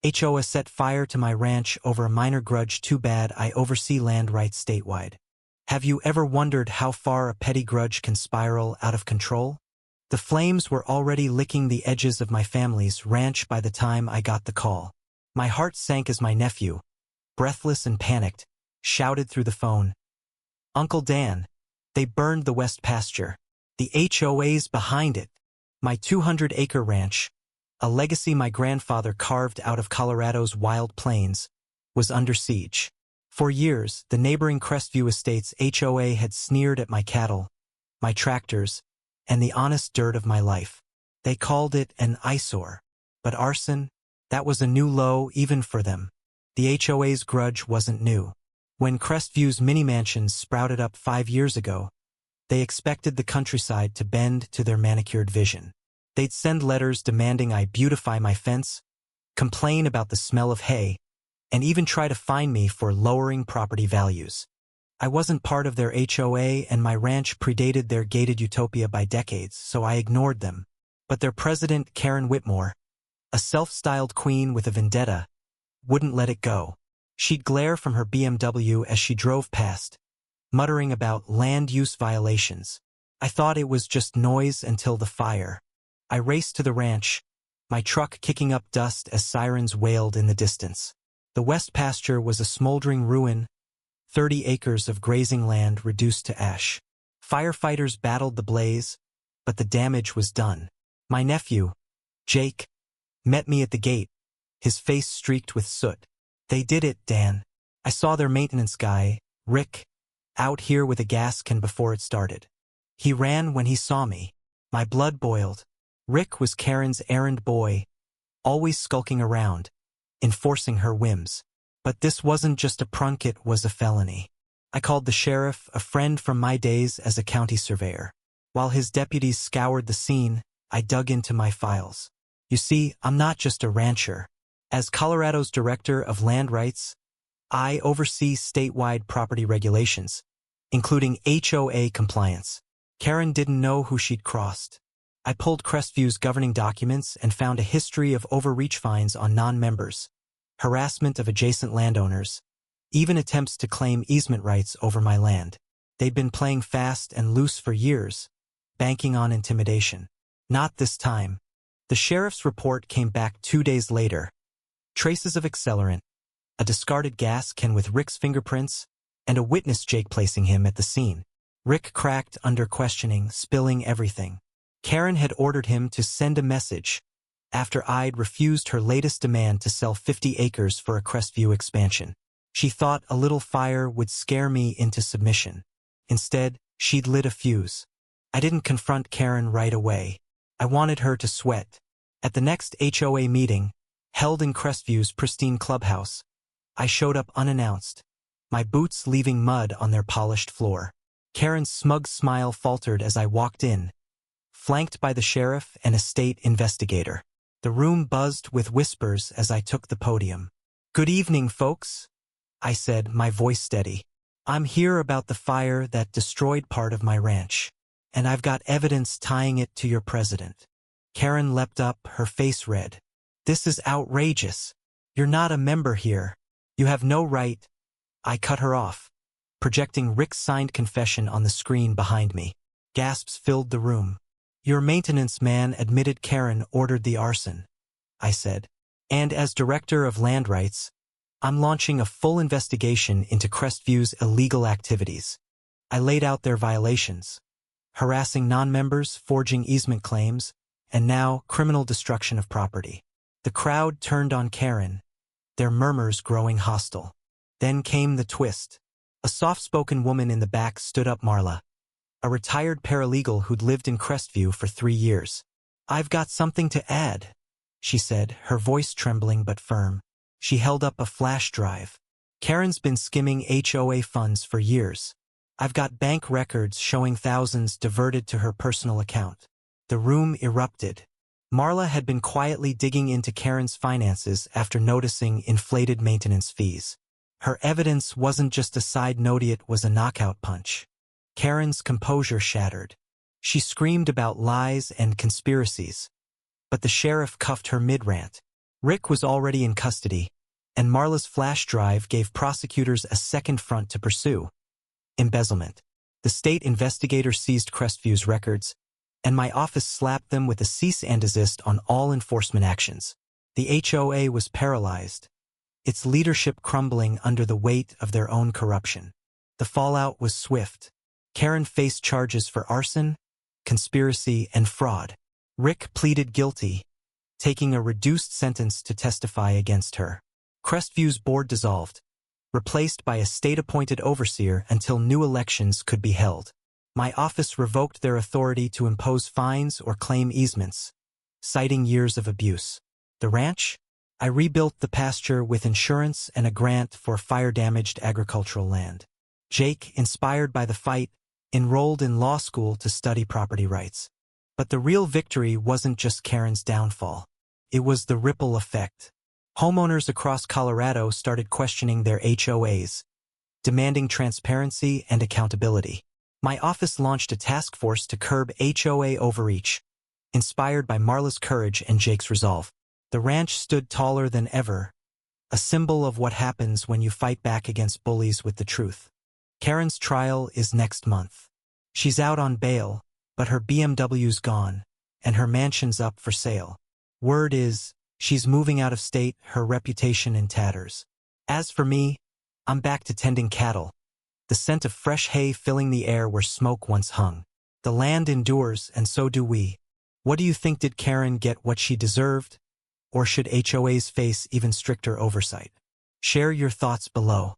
HOA set fire to my ranch over a minor grudge. Too bad, I oversee land rights statewide. Have you ever wondered how far a petty grudge can spiral out of control? The flames were already licking the edges of my family's ranch by the time I got the call. My heart sank as my nephew, breathless and panicked, shouted through the phone, "Uncle Dan, they burned the west pasture. The HOA's behind it. My 200-acre ranch, a legacy my grandfather carved out of Colorado's wild plains, was under siege. For years, the neighboring Crestview Estates HOA had sneered at my cattle, my tractors, and the honest dirt of my life. They called it an eyesore. But arson, that was a new low even for them. The HOA's grudge wasn't new. When Crestview's mini-mansions sprouted up 5 years ago, they expected the countryside to bend to their manicured vision. They'd send letters demanding I beautify my fence, complain about the smell of hay, and even try to fine me for lowering property values. I wasn't part of their HOA, and my ranch predated their gated utopia by decades, so I ignored them. But their president, Karen Whitmore, a self-styled queen with a vendetta, wouldn't let it go. She'd glare from her BMW as she drove past, muttering about land use violations. I thought it was just noise until the fire. I raced to the ranch, my truck kicking up dust as sirens wailed in the distance. The west pasture was a smoldering ruin, 30 acres of grazing land reduced to ash. Firefighters battled the blaze, but the damage was done. My nephew, Jake, met me at the gate, his face streaked with soot. "They did it, Dan. I saw their maintenance guy, Rick, out here with a gas can before it started. He ran when he saw me. My blood boiled. Rick was Karen's errand boy, always skulking around, enforcing her whims. But this wasn't just a prunk, it was a felony. I called the sheriff, a friend from my days as a county surveyor. While his deputies scoured the scene, I dug into my files. You see, I'm not just a rancher. As Colorado's Director of Land Rights, I oversee statewide property regulations, including HOA compliance. Karen didn't know who she'd crossed. I pulled Crestview's governing documents and found a history of overreach fines on non-members, harassment of adjacent landowners, even attempts to claim easement rights over my land. They'd been playing fast and loose for years, banking on intimidation. Not this time. The sheriff's report came back 2 days later. Traces of accelerant, a discarded gas can with Rick's fingerprints, and a witness, Jake, placing him at the scene. Rick cracked under questioning, spilling everything. Karen had ordered him to send a message after I'd refused her latest demand to sell 50 acres for a Crestview expansion. She thought a little fire would scare me into submission. Instead, she'd lit a fuse. I didn't confront Karen right away. I wanted her to sweat. At the next HOA meeting, held in Crestview's pristine clubhouse, I showed up unannounced, my boots leaving mud on their polished floor. Karen's smug smile faltered as I walked in, flanked by the sheriff and a state investigator. The room buzzed with whispers as I took the podium. "Good evening, folks," I said, my voice steady. "I'm here about the fire that destroyed part of my ranch, and I've got evidence tying it to your president." Karen leapt up, her face red. "This is outrageous. You're not a member here. You have no right." I cut her off, projecting Rick's signed confession on the screen behind me. Gasps filled the room. "Your maintenance man admitted Karen ordered the arson," I said. "And as Director of Land Rights, I'm launching a full investigation into Crestview's illegal activities." I laid out their violations: harassing non-members, forging easement claims, and now criminal destruction of property. The crowd turned on Karen, their murmurs growing hostile. Then came the twist. A soft-spoken woman in the back stood up, Marla, a retired paralegal who'd lived in Crestview for 3 years. "I've got something to add," she said, her voice trembling but firm. She held up a flash drive. "Karen's been skimming HOA funds for years. I've got bank records showing thousands diverted to her personal account." The room erupted. Marla had been quietly digging into Karen's finances after noticing inflated maintenance fees. Her evidence wasn't just a side note, it was a knockout punch. Karen's composure shattered. She screamed about lies and conspiracies, but the sheriff cuffed her mid-rant. Rick was already in custody, and Marla's flash drive gave prosecutors a second front to pursue: embezzlement. The state investigator seized Crestview's records, and my office slapped them with a cease and desist on all enforcement actions. The HOA was paralyzed, its leadership crumbling under the weight of their own corruption. The fallout was swift. Karen faced charges for arson, conspiracy, and fraud. Rick pleaded guilty, taking a reduced sentence to testify against her. Crestview's board dissolved, replaced by a state-appointed overseer until new elections could be held. My office revoked their authority to impose fines or claim easements, citing years of abuse. The ranch? I rebuilt the pasture with insurance and a grant for fire-damaged agricultural land. Jake, inspired by the fight, enrolled in law school to study property rights. But the real victory wasn't just Karen's downfall. It was the ripple effect. Homeowners across Colorado started questioning their HOAs, demanding transparency and accountability. My office launched a task force to curb HOA overreach, inspired by Marla's courage and Jake's resolve. The ranch stood taller than ever, a symbol of what happens when you fight back against bullies with the truth. Karen's trial is next month. She's out on bail, but her BMW's gone, and her mansion's up for sale. Word is, she's moving out of state, her reputation in tatters. As for me, I'm back to tending cattle, the scent of fresh hay filling the air where smoke once hung. The land endures, and so do we. What do you think? Did Karen get what she deserved? Or should HOAs face even stricter oversight? Share your thoughts below.